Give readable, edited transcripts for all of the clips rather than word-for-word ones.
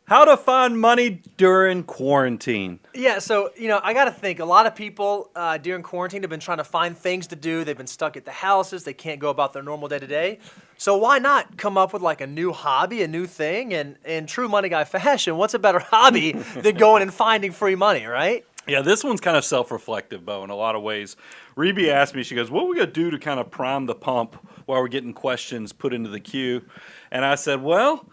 How to find money during quarantine. Yeah, so, I got to think a lot of people during quarantine have been trying to find things to do. They've been stuck at the houses. They can't go about their normal day to day. So why not come up with like a new hobby, a new thing? And in true money guy fashion, what's a better hobby than going and finding free money, right? Yeah, this one's kind of self-reflective, Bo, in a lot of ways. Rebe asked me, she goes, what are we going to do to kind of prime the pump while we're getting questions put into the queue? And I said, well,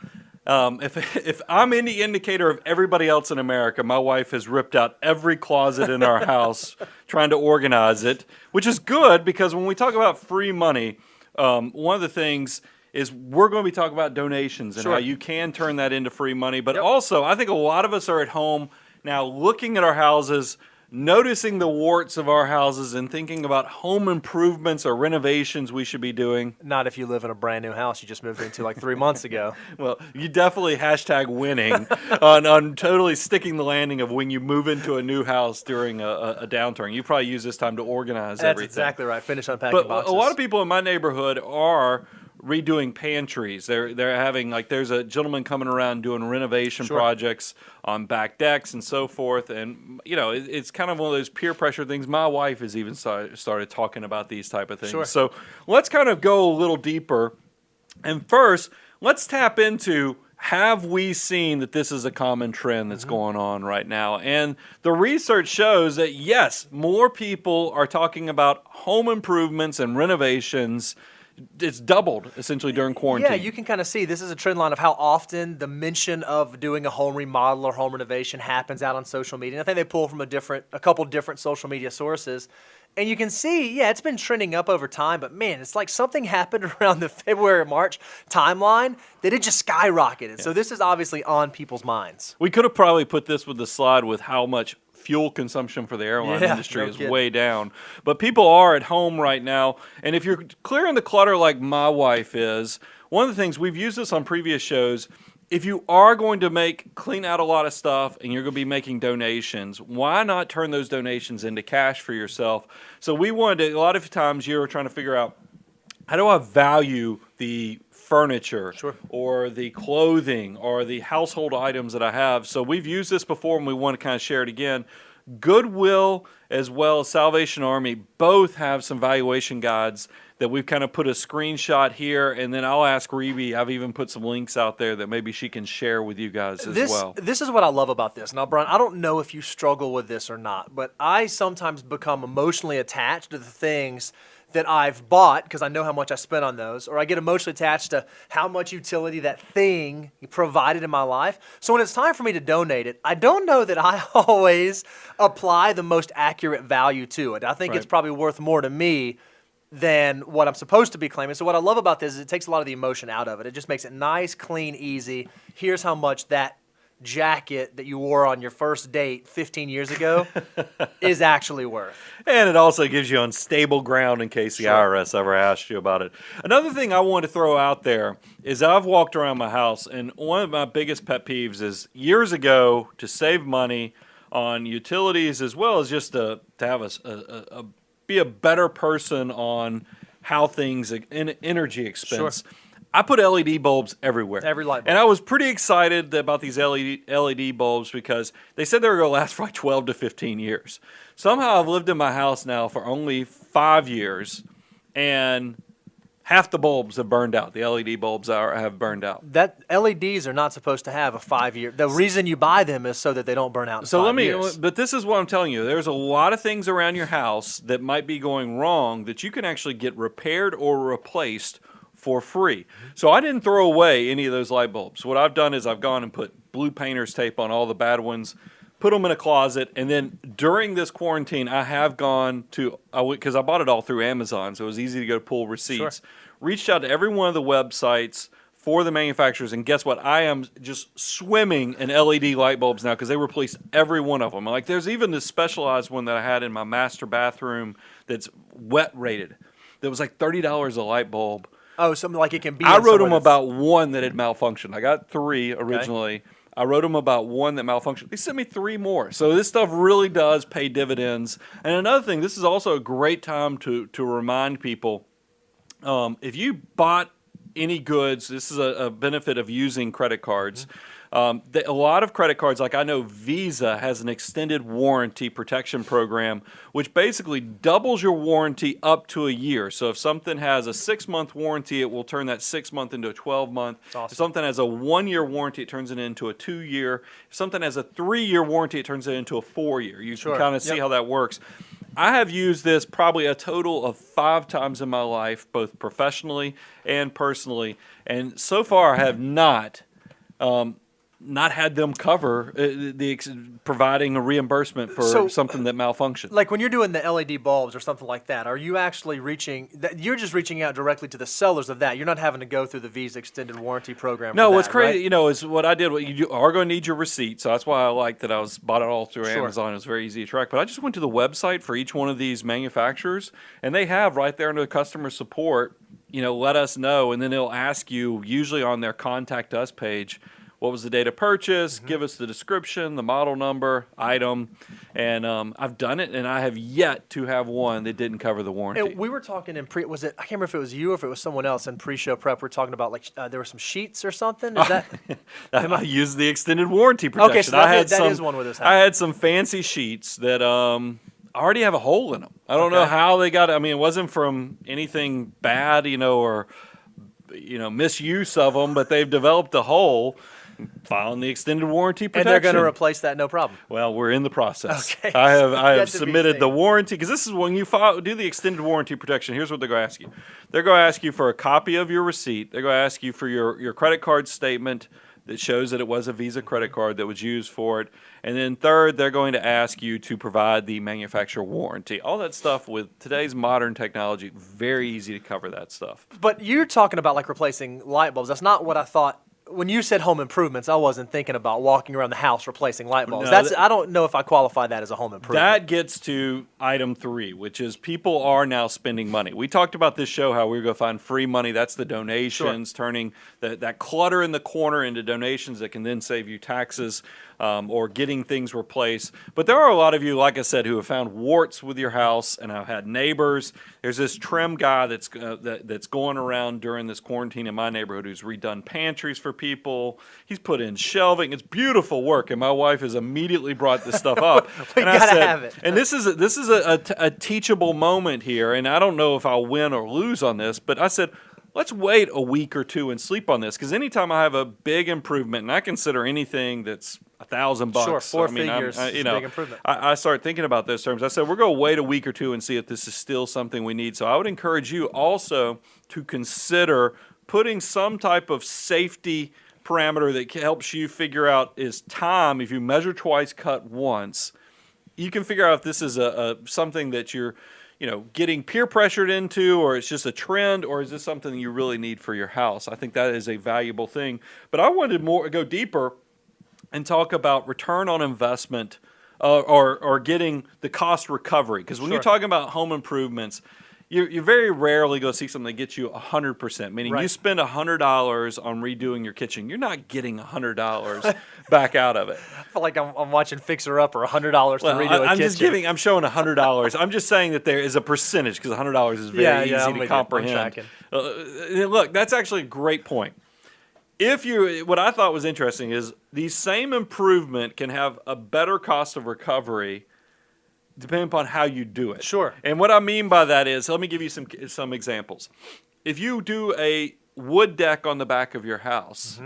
if I'm any indicator of everybody else in America, my wife has ripped out every closet in our house trying to organize it, which is good because when we talk about free money, one of the things is we're going to be talking about donations and Sure. how you can turn that into free money. But Yep. also, I think a lot of us are at home now looking at our houses, noticing the warts of our houses and thinking about home improvements or renovations we should be doing. Not if you live in a brand new house you just moved into like 3 months ago. Well, you definitely hashtag winning on totally sticking the landing of when you move into a new house during a downturn. You probably use this time to organize That's everything. exactly right. Finish unpacking But boxes. a lot of people in my neighborhood are redoing pantries. They're having, like, there's a gentleman coming around doing renovation Sure. projects on back decks and so forth. And, it's kind of one of those peer pressure things. My wife has even started talking about these type of things. Sure. So let's kind of go a little deeper. And first, let's tap into, have we seen that this is a common trend that's going on right now? And the research shows that, yes, more people are talking about home improvements and renovations. It's doubled, essentially, during quarantine. Yeah, you can kind of see this is a trend line of how often the mention of doing a home remodel or home renovation happens out on social media. And I think they pull from a couple different social media sources. And you can see, yeah, it's been trending up over time, but man, it's like something happened around the February, March timeline that it just skyrocketed. So this is obviously on people's minds. We could have probably put this with the slide with how much fuel consumption for the airline Yeah, industry no is kidding. way down. But people are at home right now. And if you're clearing the clutter like my wife is, one of the things, we've used this on previous shows, if you are going to clean out a lot of stuff and you're going to be making donations, why not turn those donations into cash for yourself? So we wanted to, a lot of times you're trying to figure out, how do I value the furniture Sure. or the clothing or the household items that I have? So we've used this before and we want to kind of share it again. Goodwill as well as Salvation Army both have some valuation guides that we've kind of put a screenshot here, and then I'll ask Rebe. I've even put some links out there that maybe she can share with you guys as well. This is what I love about this. Now, Brian, I don't know if you struggle with this or not, but I sometimes become emotionally attached to the things that I've bought because I know how much I spent on those, or I get emotionally attached to how much utility that thing provided in my life. So when it's time for me to donate it, I don't know that I always apply the most accurate value to it. I think it's Right. probably worth more to me than what I'm supposed to be claiming. So what I love about this is it takes a lot of the emotion out of it. It just makes it nice, clean, easy. Here's how much that jacket that you wore on your first date 15 years ago is actually worth. And it also gives you unstable ground in case the IRS ever asks you about it. Another thing I want to throw out there is I've walked around my house, and one of my biggest pet peeves is years ago, to save money on utilities as well as just to have be a better person on how things in energy expense. Sure. I put LED bulbs everywhere. Every light bulb. And I was pretty excited about these LED bulbs because they said they were going to last for like 12 to 15 years. Somehow I've lived in my house now for only 5 years, and half the bulbs have burned out. The LED bulbs have burned out. That LEDs are not supposed to have a 5-year. The reason you buy them is so that they don't burn out in So 5 years. but this is what I'm telling you. There's a lot of things around your house that might be going wrong that you can actually get repaired or replaced for free. So I didn't throw away any of those light bulbs. What I've done is I've gone and put blue painter's tape on all the bad ones, put them in a closet, and then during this quarantine, I have gone to, because I bought it all through Amazon, so it was easy to go pull receipts. Sure. Reached out to every one of the websites for the manufacturers, and guess what? I am just swimming in LED light bulbs now because they replaced every one of them. Like, there's even this specialized one that I had in my master bathroom that's wet rated. That was like $30 a light bulb. Oh, something like it can be. I in wrote somewhere them about one that had malfunctioned. I got 3 originally. I wrote them about one that malfunctioned. They sent me 3 more. So this stuff really does pay dividends. And another thing, this is also a great time to remind people, if you bought any goods. This is a benefit of using credit cards. A lot of credit cards, like I know Visa has an extended warranty protection program, which basically doubles your warranty up to a year. So if something has a 6-month warranty, it will turn that 6-month into a 12-month. Awesome. If something has a 1-year warranty, it turns it into a 2-year. If something has a 3-year warranty, it turns it into a 4-year. You can kind of see how that works. I have used this probably a total of 5 times in my life, both professionally and personally, and so far I have not had them cover providing a reimbursement for something that malfunctioned. Like when you're doing the LED bulbs or something like that, are you actually you're just reaching out directly to the sellers of that? You're not having to go through the Visa extended warranty program. No, for what's that, crazy, right? is what I did. What you are going to need your receipt, so that's why I like that bought it all through Amazon. It was very easy to track. But I just went to the website for each one of these manufacturers, and they have right there under the customer support, let us know, and then it'll ask you, usually on their contact us page, what was the date of purchase, give us the description, the model number, item, and I've done it, and I have yet to have one that didn't cover the warranty. And we were talking I can't remember if it was you or if it was someone else in pre-show prep, we were talking about there were some sheets or something, is that? I used the extended warranty protection. Okay, so that is one where this happened. I had some fancy sheets that already have a hole in them. I don't know how they got it. I mean, it wasn't from anything bad, or misuse of them, but they've developed a hole. Filing the extended warranty protection. And they're going to replace that, no problem. Well, we're in the process. Okay. I have submitted the warranty, because this is when you do the extended warranty protection. Here's what they're going to ask you. They're going to ask you for a copy of your receipt. They're going to ask you for your credit card statement that shows that it was a Visa credit card that was used for it. And then third, they're going to ask you to provide the manufacturer warranty. All that stuff with today's modern technology, very easy to cover that stuff. But you're talking about like replacing light bulbs. That's not what I thought. When you said home improvements, I wasn't thinking about walking around the house replacing light bulbs. No, I don't know if I qualify that as a home improvement. That gets to item 3, which is people are now spending money. We talked about this show, how we were going to find free money. That's the donations, turning that clutter in the corner into donations that can then save you taxes or getting things replaced. But there are a lot of you, like I said, who have found warts with your house, and I've had neighbors. There's this trim guy that's going around during this quarantine in my neighborhood who's redone pantries for people. He's put in shelving. It's beautiful work, and my wife has immediately brought this stuff up. We gotta have it. And this is a teachable moment here, and I don't know if I'll win or lose on this, but I said, let's wait a week or two and sleep on this, because anytime I have a big improvement, and I consider anything that's $1,000. Sure, four I mean, figures is a big improvement. I start thinking about those terms. I said, we're going to wait a week or two and see if this is still something we need. So I would encourage you also to consider putting some type of safety parameter that helps you figure out is time. If you measure twice, cut once, you can figure out if this is something that you're getting peer pressured into, or it's just a trend, or is this something you really need for your house? I think that is a valuable thing. But I wanted to go deeper and talk about return on investment or getting the cost recovery. Because when you're talking about home improvements, you very rarely go see something that gets you 100%. Meaning you spend $100 on redoing your kitchen, you're not getting $100 back out of it. I feel like I'm watching Fixer Up or $100 to redo a kitchen. I'm showing $100. I'm just saying that there is a percentage, because $100 is very easy to comprehend. Look, that's actually a great point. What I thought was interesting is the same improvement can have a better cost of recovery depending upon how you do it. Sure. And what I mean by that is, let me give you some examples. If you do a wood deck on the back of your house,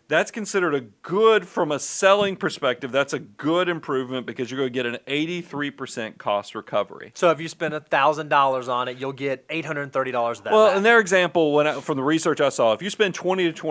that's considered a good, from a selling perspective, that's a good improvement, because you're going to get an 83% cost recovery. So if you spend $1,000 on it, you'll get $830 of that Well, back. in their example, from the research I saw, if you spend $20,000 to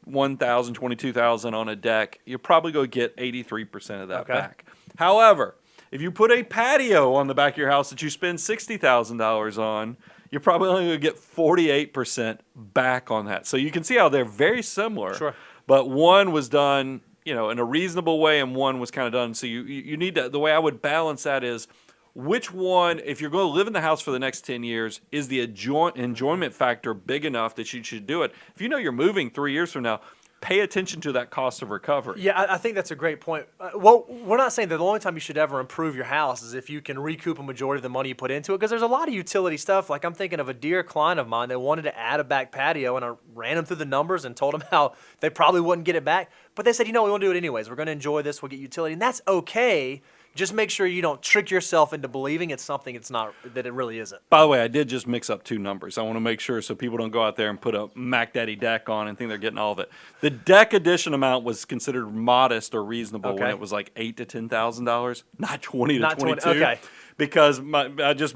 $21,000, $22,000 on a deck, you're probably going to get 83% of that back. However, if you put a patio on the back of your house that you spend $60,000 on, you're probably only going to get 48% back on that. So you can see how they're very similar. Sure. But one was done, in a reasonable way, and one was kind of done. So you need to. The way I would balance that is, which one, if you're going to live in the house for the next 10 years, is the enjoyment factor big enough that you should do it? If you know you're moving 3 years from now, pay attention to that cost of recovery. Yeah, I think that's a great point. Well, we're not saying that the only time you should ever improve your house is if you can recoup a majority of the money you put into it, because there's a lot of utility stuff. Like I'm thinking of a dear client of mine that wanted to add a back patio, and I ran them through the numbers and told them how they probably wouldn't get it back. But they said, we want to do it anyways. We're going to enjoy this. We'll get utility. And that's okay. Just make sure you don't trick yourself into believing it's something it's not, that it really isn't. By the way, I did just mix up two numbers. I want to make sure so people don't go out there and put a Mac Daddy deck on and think they're getting all of it. The deck edition amount was considered modest or reasonable when it was like $8,000 to $10,000, not 20 to 22. Okay. Because I just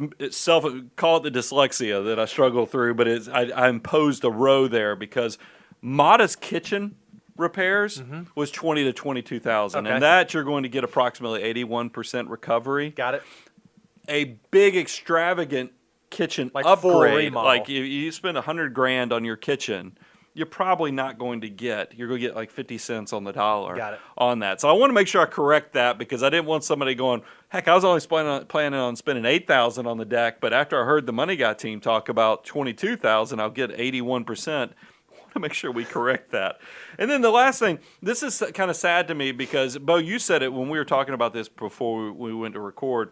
call it the dyslexia that I struggle through, but I imposed a row there because modest kitchen repairs was 20 to 22,000, and that you're going to get approximately 81% recovery. Got it. A big extravagant kitchen Like full upgrade, remodel. like you spend $100,000 on your kitchen, you're probably not going to get. You're going to get like 50 cents on the dollar Got it. on that. So I want to make sure I correct that because I didn't want somebody going, heck, I was only planning on spending $8,000 on the deck, but after I heard the Money Guy team talk about $22,000, I'll get 81%. To make sure we correct that. And then the last thing, this is kind of sad to me because, Bo, you said it when we were talking about this before we went to record.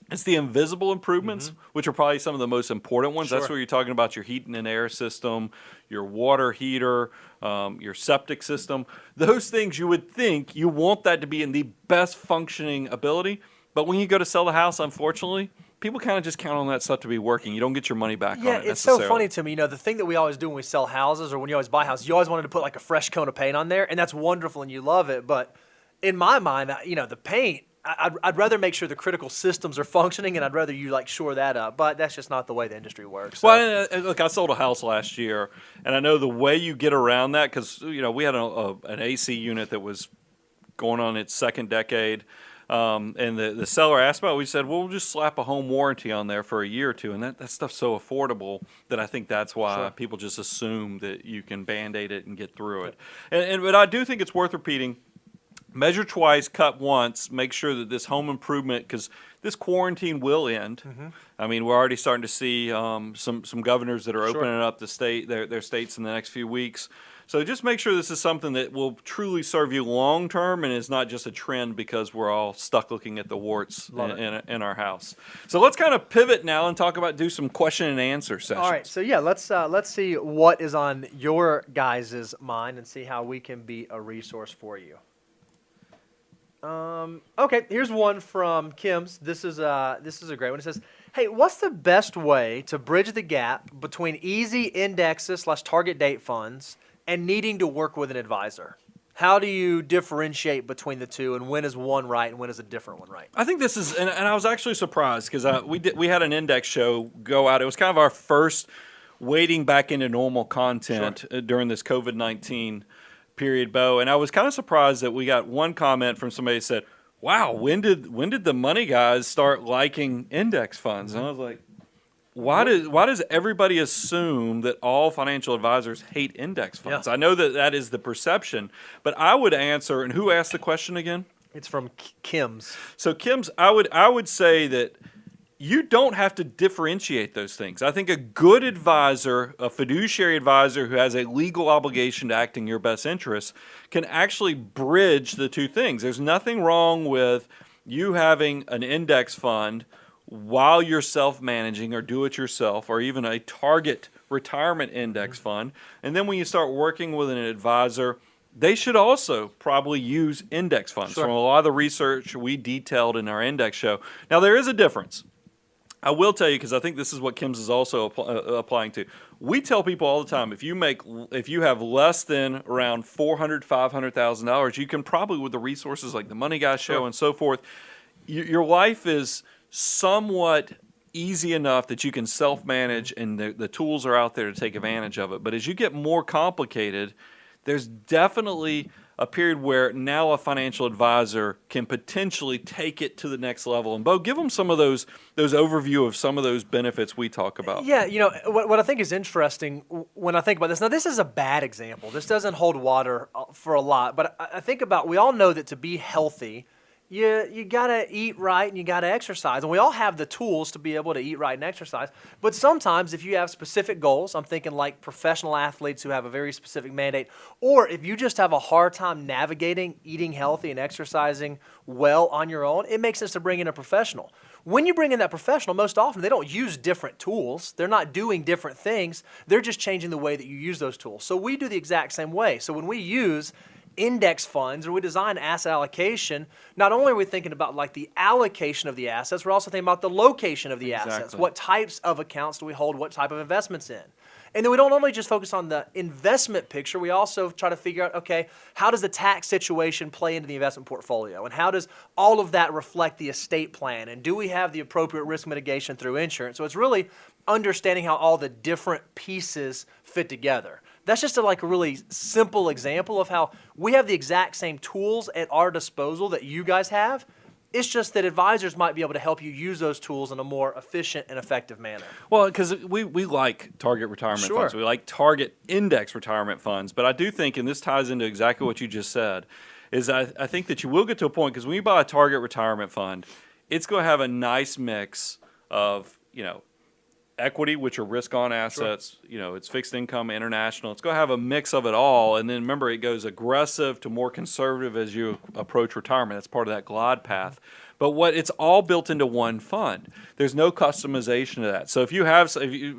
It's the invisible improvements, which are probably some of the most important ones. Sure. That's where you're talking about your heating and air system, your water heater, your septic system. Those things you would think you want that to be in the best functioning ability. But when you go to sell the house, unfortunately, people kind of just count on that stuff to be working. You don't get your money back on it Yeah, it's so funny to me. The thing that we always do when we sell houses or when you always buy houses, you always wanted to put like a fresh coat of paint on there, and that's wonderful and you love it. But in my mind, the paint, I'd rather make sure the critical systems are functioning, and I'd rather you like shore that up. But that's just not the way the industry works. So. Well, look, I sold a house last year, and I know the way you get around that because we had an AC unit that was going on its second decade. And the seller asked about it. We said, well, we'll just slap a home warranty on there for a year or two. And that stuff's so affordable that I think that's why people just assume that you can Band-Aid it and get through it. But I do think it's worth repeating. Measure twice, cut once. Make sure that this home improvement, because this quarantine will end. I mean, we're already starting to see some governors that are opening up their states in the next few weeks. So just make sure this is something that will truly serve you long term and is not just a trend because we're all stuck looking at the warts in our house. So let's kind of pivot now and do some question and answer sessions. All right, so yeah, let's see what is on your guys' mind and see how we can be a resource for you. Okay, here's one from Kim's. This is a great one. It says, "Hey, what's the best way to bridge the gap between easy indexes / target date funds and needing to work with an advisor? How do you differentiate between the two, and when is one right and when is a different one right?" I think this is, and I was actually surprised because we had an index show go out. It was kind of our first wading back into normal content during this COVID-19 period, Bo. And I was kind of surprised that we got one comment from somebody that said, "Wow, when did the money guys start liking index funds?" And I was like, Why does everybody assume that all financial advisors hate index funds? I know that is the perception, but I would answer, and who asked the question again? It's from Kim's. So Kim's, I would say that you don't have to differentiate those things. I think a good advisor, a fiduciary advisor who has a legal obligation to act in your best interest, can actually bridge the two things. There's nothing wrong with you having an index fund while you're self-managing or do-it-yourself or even a target retirement index fund. And then when you start working with an advisor, they should also probably use index funds. From a lot of the research we detailed in our index show. Now, there is a difference. I will tell you, because I think this is what Kim's is also applying to. We tell people all the time, if you have less than around $400,000, $500,000, you can probably, with the resources like the Money Guy show and so forth, your life is somewhat easy enough that you can self-manage and the tools are out there to take advantage of it. But as you get more complicated, there's definitely a period where now a financial advisor can potentially take it to the next level. And Bo, give them some of those overview of some of those benefits we talk about. Yeah, what I think is interesting when I think about this, now this is a bad example. This doesn't hold water for a lot, but I think about, we all know that to be healthy, you got to eat right and you got to exercise. And we all have the tools to be able to eat right and exercise. But sometimes if you have specific goals, I'm thinking like professional athletes who have a very specific mandate, or if you just have a hard time navigating eating healthy and exercising well on your own, it makes sense to bring in a professional. When you bring in that professional, most often they don't use different tools. They're not doing different things. They're just changing the way that you use those tools. So we do the exact same way. So when we use index funds or we design asset allocation, not only are we thinking about like the allocation of the assets, we're also thinking about the location of the assets. What types of accounts do we hold? What type of investments in? And then we don't only just focus on the investment picture, we also try to figure out, okay, how does the tax situation play into the investment portfolio? And how does all of that reflect the estate plan? And do we have the appropriate risk mitigation through insurance? So it's really understanding how all the different pieces fit together. That's just a really simple example of how we have the exact same tools at our disposal that you guys have. It's just that advisors might be able to help you use those tools in a more efficient and effective manner. Well, because we like target retirement funds. We like target index retirement funds. But I do think, and this ties into exactly what you just said, is I think that you will get to a point, because when you buy a target retirement fund, it's going to have a nice mix of, equity, which are risk-on assets, it's fixed income, international. It's going to have a mix of it all. And then remember, it goes aggressive to more conservative as you approach retirement. That's part of that glide path. But it's all built into one fund. There's no customization to that. So if you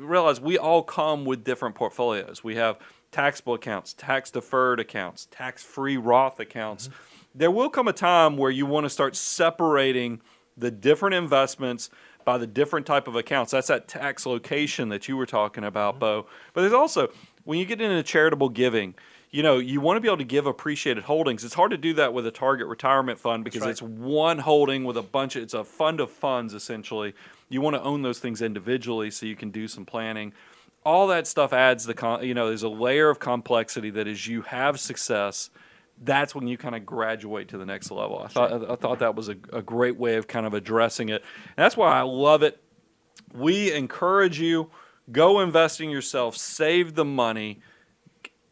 realize we all come with different portfolios. We have taxable accounts, tax-deferred accounts, tax-free Roth accounts. There will come a time where you want to start separating the different investments by the different type of accounts. That's that tax location that you were talking about, Bo. But there's also, when you get into charitable giving, you want to be able to give appreciated holdings. It's hard to do that with a target retirement fund because it's one holding with it's a fund of funds, essentially. You want to own those things individually so you can do some planning. All that stuff adds there's a layer of complexity that as you have success, that's when you kind of graduate to the next level. I thought that was a great way of kind of addressing it. And that's why I love it. We encourage you, go invest in yourself, save the money,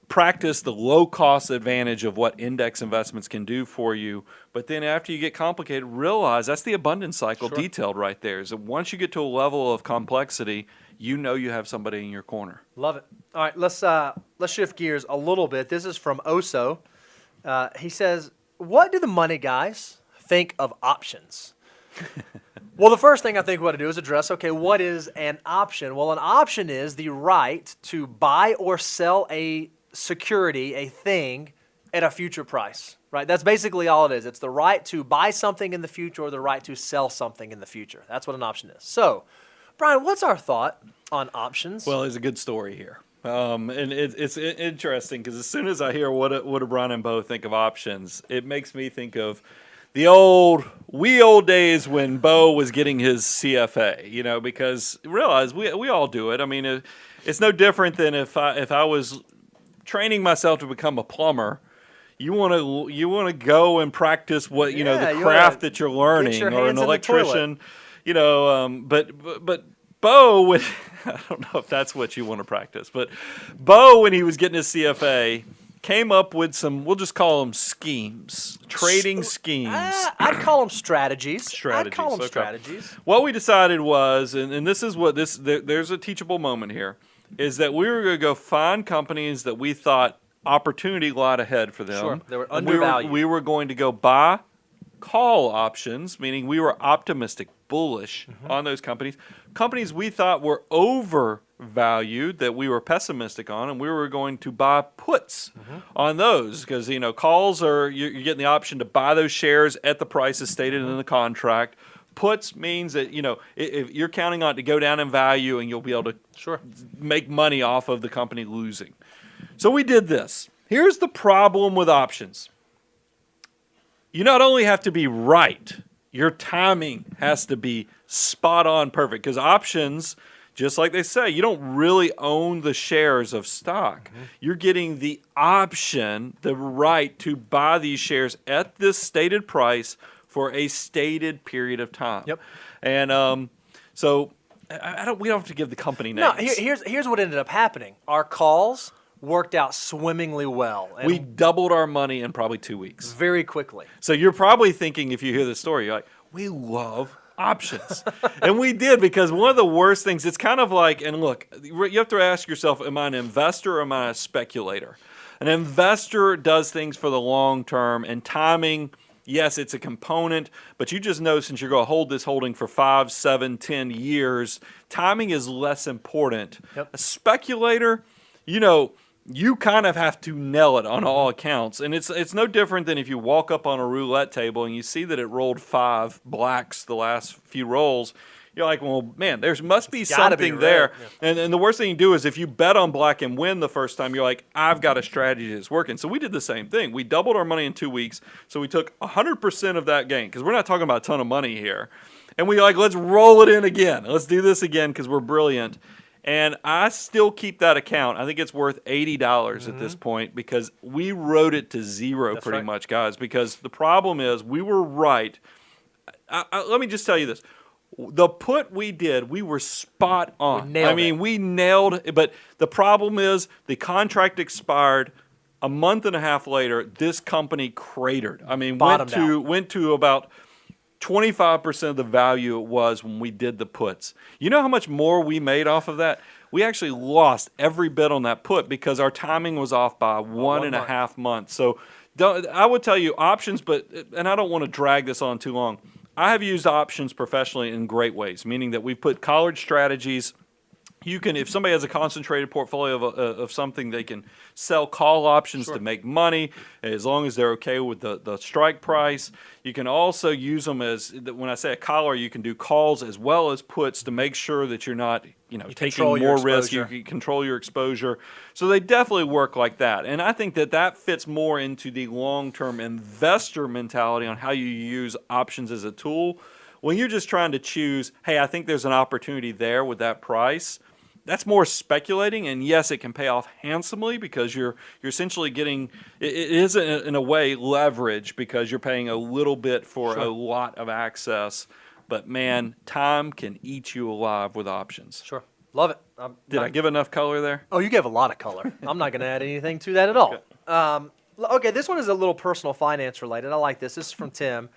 practice the low-cost advantage of what index investments can do for you. But then after you get complicated, realize that's the abundance cycle detailed right there. Is that once you get to a level of complexity, you have somebody in your corner. Love it. All right, let's shift gears a little bit. This is from Oso. He says, what do the money guys think of options? Well, the first thing I think we ought to do is address, okay, what is an option? Well, an option is the right to buy or sell a security, a thing, at a future price, right? That's basically all it is. It's the right to buy something in the future or the right to sell something in the future. That's what an option is. So, Brian, what's our thought on options? Well, there's a good story here. And it's interesting because as soon as I hear what do Brian and Bo think of options, it makes me think of the old days when Bo was getting his CFA, because realize we all do it. I mean, it's no different than if I was training myself to become a plumber. You want to go and practice what the craft that you're learning, or an electrician, but Bo would. I don't know if that's what you want to practice, but Bo, when he was getting his CFA, came up with some, we'll just call them schemes, trading schemes. I'd call them strategies. Strategies. What we decided was, and this is what there's a teachable moment here, is that we were going to go find companies that we thought opportunity lied ahead for them. Sure, they were undervalued. We were going to go buy call options, meaning we were optimistic, bullish on those companies. Companies we thought were overvalued, that we were pessimistic on, and we were going to buy puts on those because, calls are, you're getting the option to buy those shares at the prices stated in the contract. Puts means that, if you're counting on it to go down in value and you'll be able to make money off of the company losing. So we did this. Here's the problem with options. You not only have to be right, your timing has to be spot on perfect. Because options, just like they say, you don't really own the shares of stock. You're getting the option, the right to buy these shares at this stated price for a stated period of time. Yep. And so we don't have to give the company names. No, here's what ended up happening. Our calls worked out swimmingly well. And We doubled our money in probably 2 weeks. very quickly. So you're probably thinking, if you hear this story, you're like, we love options. And we did, because one of the worst things, it's kind of like, and look, you have to ask yourself, am I an investor or am I a speculator? An investor does things for the long term, and timing, yes, it's a component, but you just know, since you're going to hold this holding for 5, 7, 10 years, timing is less important. Yep. A speculator, you kind of have to nail it on all accounts. And it's no different than if you walk up on a roulette table and you see that it rolled 5 blacks the last few rolls. You're like, well, man, there must be something there. Yeah. And the worst thing you do is, if you bet on black and win the first time, you're like, I've got a strategy that's working. So we did the same thing. We doubled our money in 2 weeks. So we took 100% of that gain, because we're not talking about a ton of money here. And we like, let's roll it in again. Let's do this again, because we're brilliant. And I still keep that account. I think it's worth $80 at this point, because we wrote it to zero. That's pretty much, guys, because the problem is we were right. Let me just tell you this. The put we did, we were spot on. We nailed it. But the problem is, the contract expired a month and a half later. This company cratered. Went to about 25% of the value it was when we did the puts. You know how much more we made off of that? We actually lost every bit on that put, because our timing was off by one and a half months. So I would tell you options, and I don't want to drag this on too long. I have used options professionally in great ways, meaning that we've put collared strategies. You can, if somebody has a concentrated portfolio of something, they can sell call options to make money, as long as they're okay with the strike price. You can also use them as, when I say a collar, you can do calls as well as puts to make sure that you're not, taking more risk. You can control your exposure. So they definitely work like that. And I think that fits more into the long-term investor mentality on how you use options as a tool. When you're just trying to choose, hey, I think there's an opportunity there with that price, that's more speculating, and yes, it can pay off handsomely, because you're essentially getting, it is in a way leverage, because you're paying a little bit for a lot of access. But man, time can eat you alive with options. Sure. Love it. Did I give enough color there? Oh, you gave a lot of color. I'm not going to add anything to that at all. Okay, this one is a little personal finance related. I like this. This is from Tim.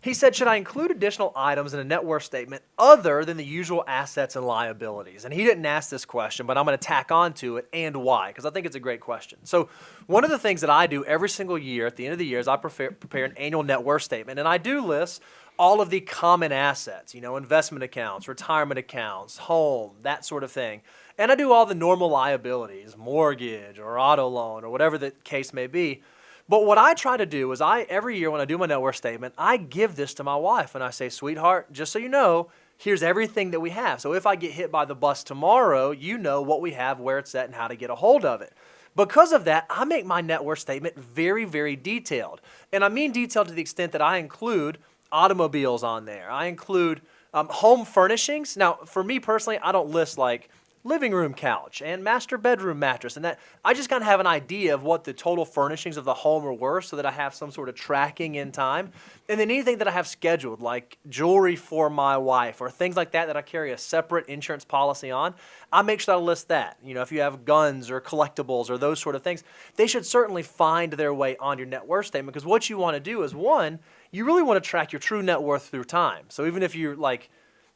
He said, should I include additional items in a net worth statement other than the usual assets and liabilities? And he didn't ask this question, but I'm going to tack on to it, and why, because I think it's a great question. So one of the things that I do every single year at the end of the year is I prepare an annual net worth statement, and I do list all of the common assets, investment accounts, retirement accounts, home, that sort of thing. And I do all the normal liabilities, mortgage or auto loan or whatever the case may be. But what I try to do is every year when I do my net worth statement, I give this to my wife and I say, sweetheart, just so you know, here's everything that we have. So if I get hit by the bus tomorrow, you know what we have, where it's at, and how to get a hold of it. Because of that, I make my net worth statement very, very detailed. And I mean detailed to the extent that I include automobiles on there. I include home furnishings. Now, for me personally, I don't list like living room couch and master bedroom mattress, and that I just kind of have an idea of what the total furnishings of the home are worth, so that I have some sort of tracking in time. And then anything that I have scheduled, like jewelry for my wife or things like that I carry a separate insurance policy on, I make sure I list that. If you have guns or collectibles or those sort of things, they should certainly find their way on your net worth statement, because what you want to do is, one, you really want to track your true net worth through time. So even if you're like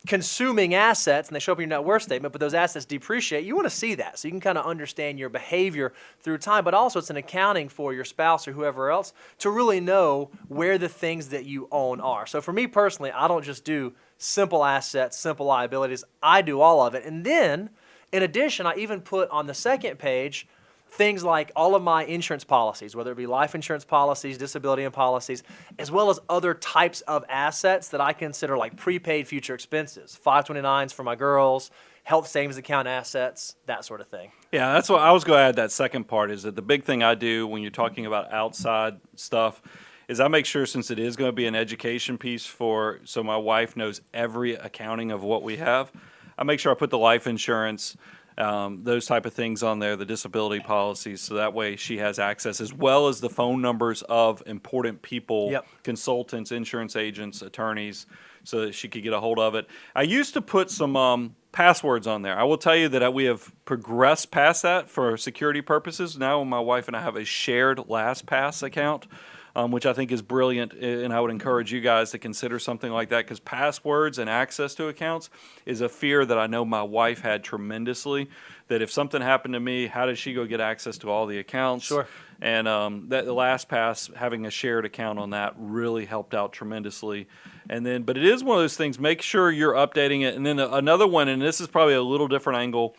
consuming assets and they show up in your net worth statement, but those assets depreciate, you want to see that so you can kind of understand your behavior through time. But also it's an accounting for your spouse or whoever else to really know where the things that you own are. So for me personally, I don't just do simple assets, simple liabilities. I do all of it. And then in addition, I even put on the second page things like all of my insurance policies, whether it be life insurance policies, disability policies, as well as other types of assets that I consider like prepaid future expenses, 529s for my girls, health savings account assets, that sort of thing. Yeah, that's what I was going to add. That second part is that the big thing I do when you're talking about outside stuff is I make sure, since it is going to be an education piece so my wife knows every accounting of what we have, I make sure I put the life insurance, those type of things on there, the disability policies, so that way she has access, as well as the phone numbers of important people, consultants, insurance agents, attorneys, so that she could get a hold of it. I used to put some passwords on there. I will tell you that we have progressed past that for security purposes. Now my wife and I have a shared LastPass account, which I think is brilliant, and I would encourage you guys to consider something like that, because passwords and access to accounts is a fear that I know my wife had tremendously, that if something happened to me, how does she go get access to all the accounts? Sure. And that the LastPass, having a shared account on that really helped out tremendously. And then, but it is one of those things, make sure you're updating it. And then another one, and this is probably a little different angle,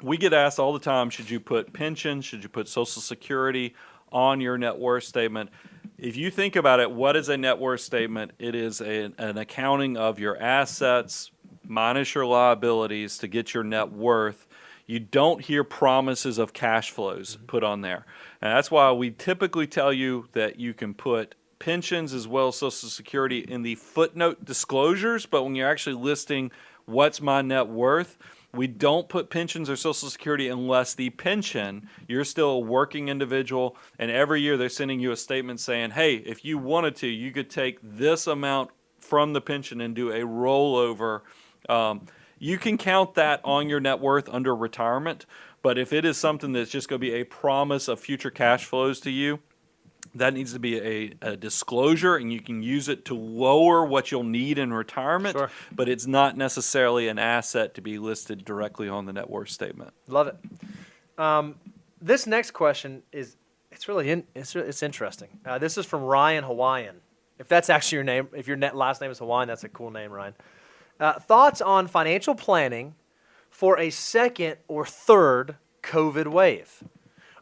we get asked all the time, should you put pension, should you put Social Security on your net worth statement? If you think about it, what is a net worth statement? It is an accounting of your assets minus your liabilities to get your net worth. You don't hear promises of cash flows put on there. And that's why we typically tell you that you can put pensions as well as Social Security in the footnote disclosures, but when you're actually listing what's my net worth, we don't put pensions or Social Security unless the pension, you're still a working individual, and every year they're sending you a statement saying, hey, if you wanted to, you could take this amount from the pension and do a rollover. You can count that on your net worth under retirement, but if it is something that's just going to be a promise of future cash flows to you, that needs to be a disclosure, and you can use it to lower what you'll need in retirement, Sure. but it's not necessarily an asset to be listed directly on the net worth statement. Love it. This next question is it's interesting. This is from Ryan Hawaiian. If that's actually your name, if your last name is Hawaiian, that's a cool name, Ryan. Thoughts on financial planning for a second or third COVID wave?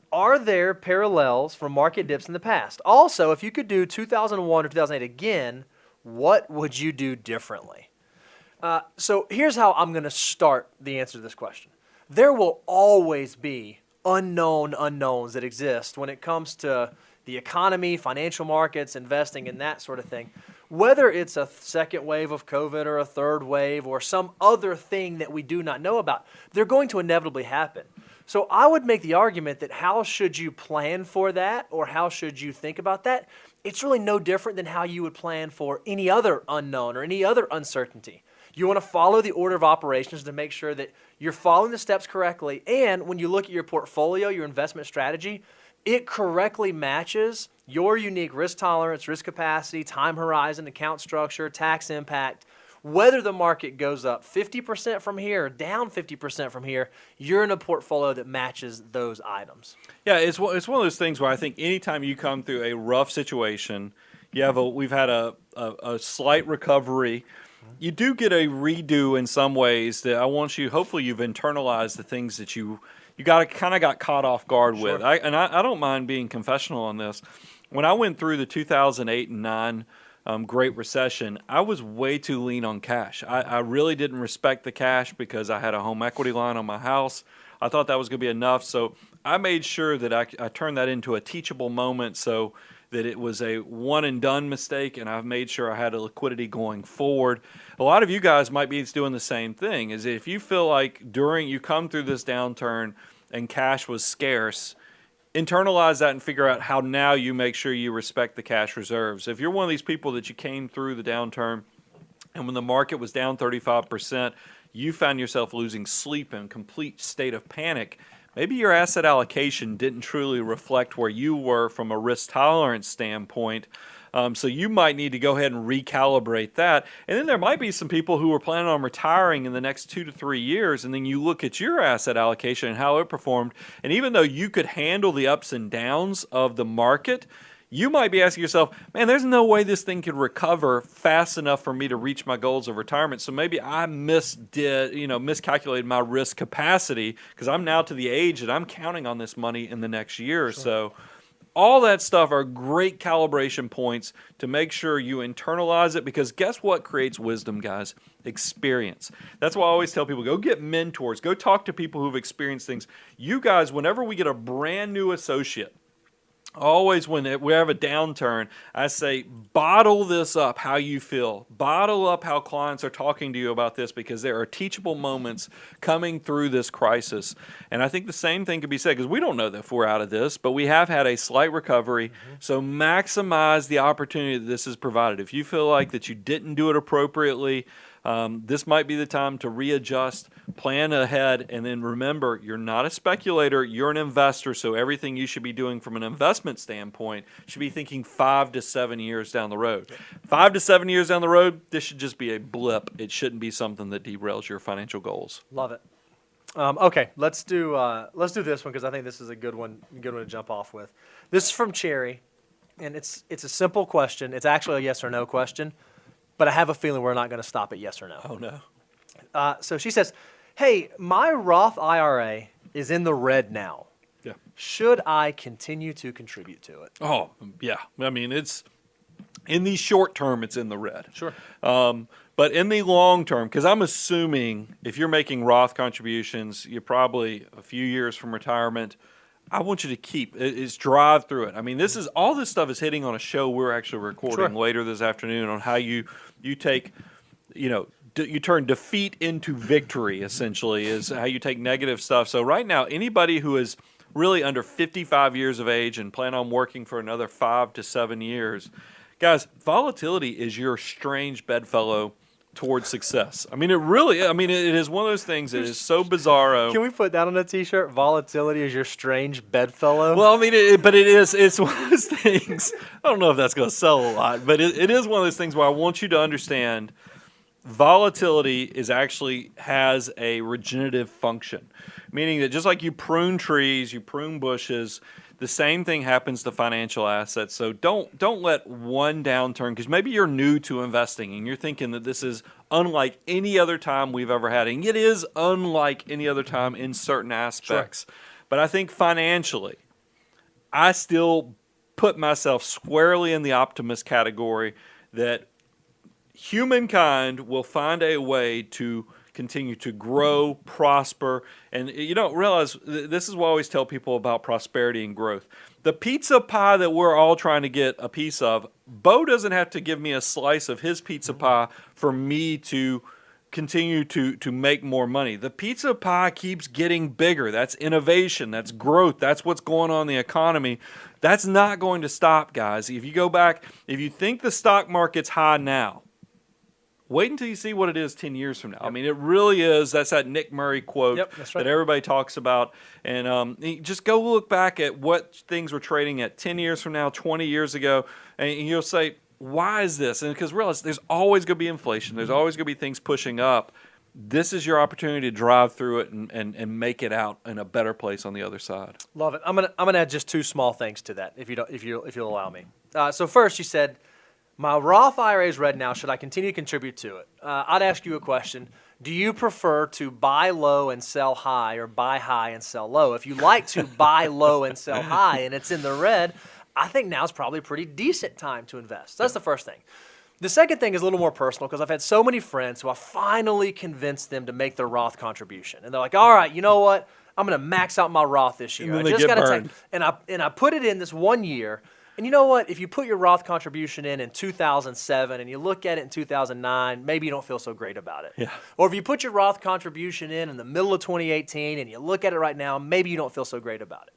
Are there parallels from market dips in the past? Also, if you could do 2001 or 2008 again, what would you do differently? So here's how I'm going to start the answer to this question. There will always be unknown unknowns that exist when it comes to the economy, financial markets, investing, and that sort of thing. Whether it's a second wave of COVID or a third wave or some other thing that we do not know about, they're going to inevitably happen. So I would make the argument that how should you plan for that, or how should you think about that? It's really no different than how you would plan for any other unknown or any other uncertainty. You want to follow the order of operations to make sure that you're following the steps correctly, and when you look at your portfolio, your investment strategy, it correctly matches your unique risk tolerance, risk capacity, time horizon, account structure, tax impact. Whether the market goes up 50% from here or down 50% from here, you're in a portfolio that matches those items. Yeah, it's one of those things where I think anytime you come through a rough situation, we've had a slight recovery. You do get a redo in some ways that I want you, hopefully you've internalized the things that you got caught off guard with. I don't mind being confessional on this. When I went through the 2008 and 9 Great Recession, I was way too lean on cash. I really didn't respect the cash because I had a home equity line on my house. I thought that was going to be enough, so I made sure that I turned that into a teachable moment so that it was a one-and-done mistake, and I've made sure I had a liquidity going forward. A lot of you guys might be doing the same thing, is if you feel like you come through this downturn and cash was scarce, internalize that and figure out how now you make sure you respect the cash reserves. If you're one of these people that you came through the downturn and when the market was down 35%, you found yourself losing sleep in complete state of panic, maybe your asset allocation didn't truly reflect where you were from a risk tolerance standpoint. So you might need to go ahead and recalibrate that. And then there might be some people who are planning on retiring in the next 2 to 3 years, and then you look at your asset allocation and how it performed. And even though you could handle the ups and downs of the market, you might be asking yourself, man, there's no way this thing could recover fast enough for me to reach my goals of retirement. So maybe I miscalculated my risk capacity because I'm now to the age that I'm counting on this money in the next year or so. All that stuff are great calibration points to make sure you internalize it, because guess what creates wisdom, guys? Experience. That's why I always tell people, go get mentors. Go talk to people who've experienced things. You guys, whenever we get a brand new associate, always when we have a downturn, I say, bottle this up how you feel. Bottle up how clients are talking to you about this, because there are teachable moments coming through this crisis. And I think the same thing could be said, because we don't know if we're out of this, but we have had a slight recovery. So maximize the opportunity that this has provided. If you feel like that you didn't do it appropriately, this might be the time to readjust, plan ahead, and then remember, you're not a speculator, you're an investor, so everything you should be doing from an investment standpoint should be thinking 5 to 7 years down the road. 5 to 7 years down the road, this should just be a blip. It shouldn't be something that derails your financial goals. Love it. Okay, let's do this one because I think this is a good one to jump off with. This is from Cherry, and it's a simple question. It's actually a yes or no question, but I have a feeling we're not going to stop at yes or no. Oh, no. So she says, hey, my Roth IRA is in the red now. Yeah. Should I continue to contribute to it? Oh, yeah. I mean, it's in the short term, it's in the red. Sure. But in the long term, because I'm assuming if you're making Roth contributions, you're probably a few years from retirement. I want you to keep is drive through it. I mean, all this stuff is hitting on a show we're actually recording later this afternoon on how you take, you turn defeat into victory. Essentially, is how you take negative stuff. So right now, anybody who is really under 55 years of age and plan on working for another 5 to 7 years, guys, volatility is your strange bedfellow towards success. I mean, it is one of those things that is so bizarro. Can we put that on a t-shirt? Volatility is your strange bedfellow? Well, I mean, it's one of those things. I don't know if that's going to sell a lot, but it is one of those things where I want you to understand volatility has a regenerative function, meaning that just like you prune trees, you prune bushes, the same thing happens to financial assets. So don't let one downturn, because maybe you're new to investing and you're thinking that this is unlike any other time we've ever had. And it is unlike any other time in certain aspects. Sure. But I think financially, I still put myself squarely in the optimist category that humankind will find a way to continue to grow, prosper, and you don't realize, this is what I always tell people about prosperity and growth. The pizza pie that we're all trying to get a piece of, Bo doesn't have to give me a slice of his pizza pie for me to continue to make more money. The pizza pie keeps getting bigger. That's innovation. That's growth. That's what's going on in the economy. That's not going to stop, guys. If you go back, if you think the stock market's high now, wait until you see what it is 10 years from now. Yep. I mean, it really is. That's that Nick Murray quote that everybody talks about. And just go look back at what things were trading at 10 years from now, 20 years ago, and you'll say, why is this? And because realize there's always going to be inflation. There's always going to be things pushing up. This is your opportunity to drive through it and make it out in a better place on the other side. Love it. I'm gonna add just two small things to that, if you'll allow me. So first, you said, my Roth IRA is red now. Should I continue to contribute to it? I'd ask you a question. Do you prefer to buy low and sell high, or buy high and sell low? If you like to buy low and sell high and it's in the red, I think now's probably a pretty decent time to invest. That's the first thing. The second thing is a little more personal, because I've had so many friends who I finally convinced them to make their Roth contribution. And they're like, all right, you know what? I'm going to max out my Roth this year. And then they get burned. And I put it in this 1 year. And you know what? If you put your Roth contribution in 2007 and you look at it in 2009, maybe you don't feel so great about it. Yeah. Or if you put your Roth contribution in the middle of 2018 and you look at it right now, maybe you don't feel so great about it.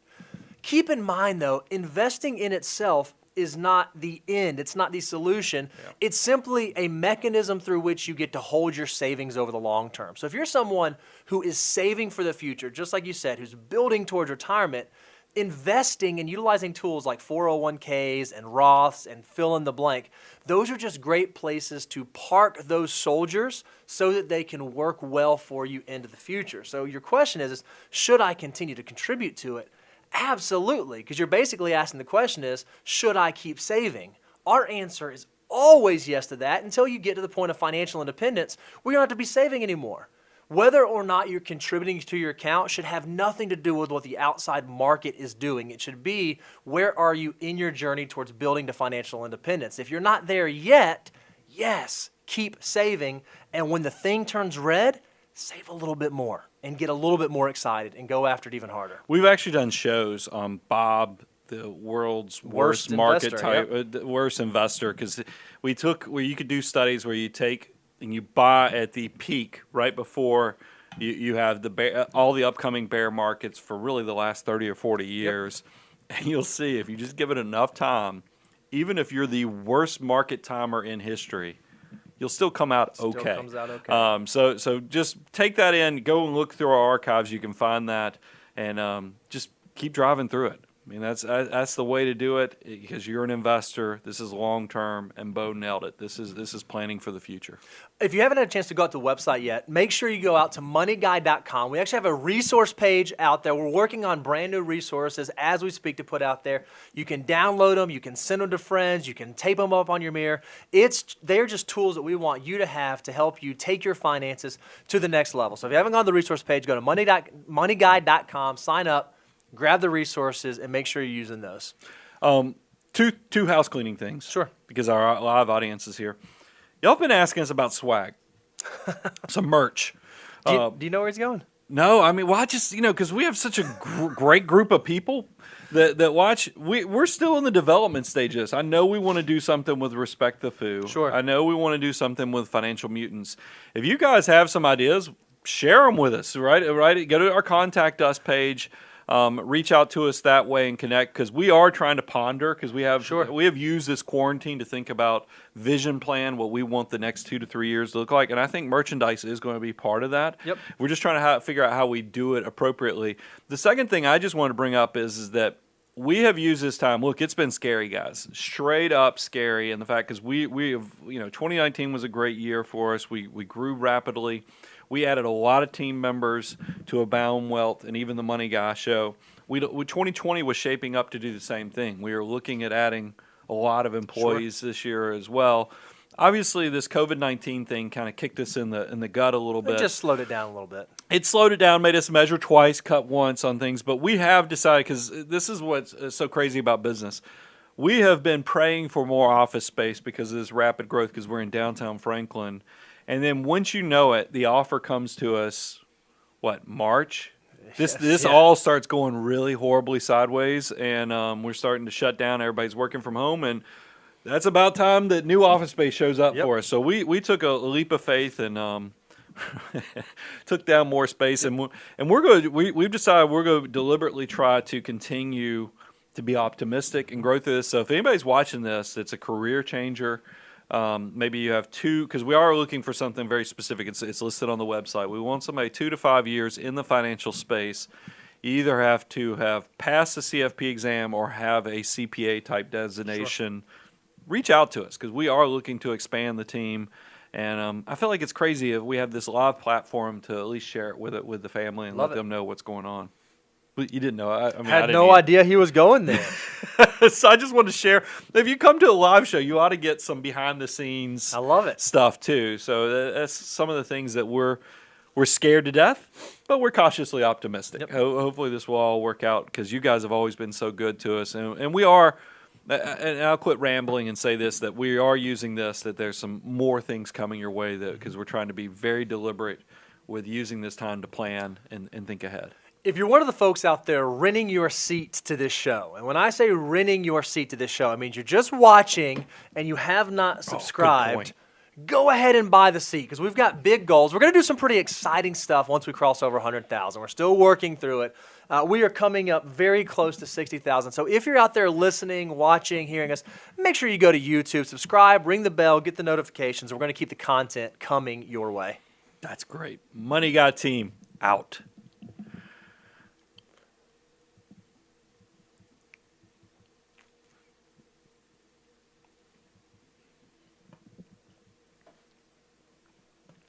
Keep in mind, though, investing in itself is not the end. It's not the solution. Yeah. It's simply a mechanism through which you get to hold your savings over the long term. So if you're someone who is saving for the future, just like you said, who's building towards retirement, investing and utilizing tools like 401ks and Roths and fill in the blank, those are just great places to park those soldiers so that they can work well for you into the future. So your question is should I continue to contribute to it? Absolutely, because you're basically asking the question is, should I keep saving? Our answer is always yes to that until you get to the point of financial independence where you don't have to be saving anymore. Whether or not you're contributing to your account should have nothing to do with what the outside market is doing. It should be, where are you in your journey towards building to financial independence? If you're not there yet, yes, keep saving. And when the thing turns red, save a little bit more and get a little bit more excited and go after it even harder. We've actually done shows on Bob, the world's worst market investor, type, worst investor, because we took where you could do studies where you take and you buy at the peak right before you have all the upcoming bear markets for really the last 30 or 40 years. Yep. And you'll see, if you just give it enough time, even if you're the worst market timer in history, you'll still come out okay. comes out okay. So just take that in, go and look through our archives. You can find that, and just keep driving through it. I mean, that's the way to do it because you're an investor. This is long term, and Bo nailed it. This is planning for the future. If you haven't had a chance to go out to the website yet, make sure you go out to moneyguide.com. We actually have a resource page out there. We're working on brand new resources as we speak to put out there. You can download them. You can send them to friends. You can tape them up on your mirror. They're just tools that we want you to have to help you take your finances to the next level. So if you haven't gone to the resource page, go to moneyguide.com, sign up, grab the resources, and make sure you're using those. Two house cleaning things. Sure. Because our live audience is here. Y'all been asking us about swag, some merch. Do you know where he's going? No, I mean, well, I just, because we have such a great group of people that watch. We're still in the development stages. I know we want to do something with Respect the Foo. Sure. I know we want to do something with Financial Mutants. If you guys have some ideas, share them with us, right? Go to our Contact Us page. Reach out to us that way and connect because we are trying to ponder because we have used this quarantine to think about vision plan, what we want the next 2 to 3 years to look like, and I think merchandise is going to be part of that. Yep. We're just trying to figure out how we do it appropriately. The second thing I just want to bring up is that we have used this time. Look, it's been scary, guys, straight up scary, and the fact because we have 2019 was a great year for us. We grew rapidly. We added a lot of team members to Abound Wealth and even the Money Guy Show. 2020 was shaping up to do the same thing. We are looking at adding a lot of employees this year as well. Obviously, this COVID-19 thing kind of kicked us in the gut a little bit. It just slowed it down a little bit. It slowed it down, made us measure twice, cut once on things. But we have decided, because this is what's so crazy about business. We have been praying for more office space because of this rapid growth because we're in downtown Franklin. And then once you know it, the offer comes to us, March? This all starts going really horribly sideways, and we're starting to shut down. Everybody's working from home, and that's about time that new office space shows up for us. So we took a leap of faith and took down more space, and we've decided we're going to deliberately try to continue to be optimistic and grow through this. So if anybody's watching this, it's a career changer. Maybe you have because we are looking for something very specific. It's listed on the website. We want somebody 2 to 5 years in the financial space. You either have to have passed the CFP exam or have a CPA type designation. Sure. Reach out to us because we are looking to expand the team. And I feel like it's crazy if we have this live platform to at least share it with the family and let them know what's going on. But you didn't know. I had no idea he was going there. So I just wanted to share. If you come to a live show, you ought to get some behind the scenes. I love it. Stuff too. So that's some of the things that we're scared to death, but we're cautiously optimistic. Yep. Hopefully this will all work out because you guys have always been so good to us, and we are. And I'll quit rambling and say this: that we are using this. That there's some more things coming your way because we're trying to be very deliberate with using this time to plan and think ahead. If you're one of the folks out there renting your seat to this show, and when I say renting your seat to this show, it means you're just watching and you have not subscribed, go ahead and buy the seat because we've got big goals. We're going to do some pretty exciting stuff once we cross over 100,000. We're still working through it. We are coming up very close to 60,000. So if you're out there listening, watching, hearing us, make sure you go to YouTube, subscribe, ring the bell, get the notifications. We're going to keep the content coming your way. That's great. Money Guy team out.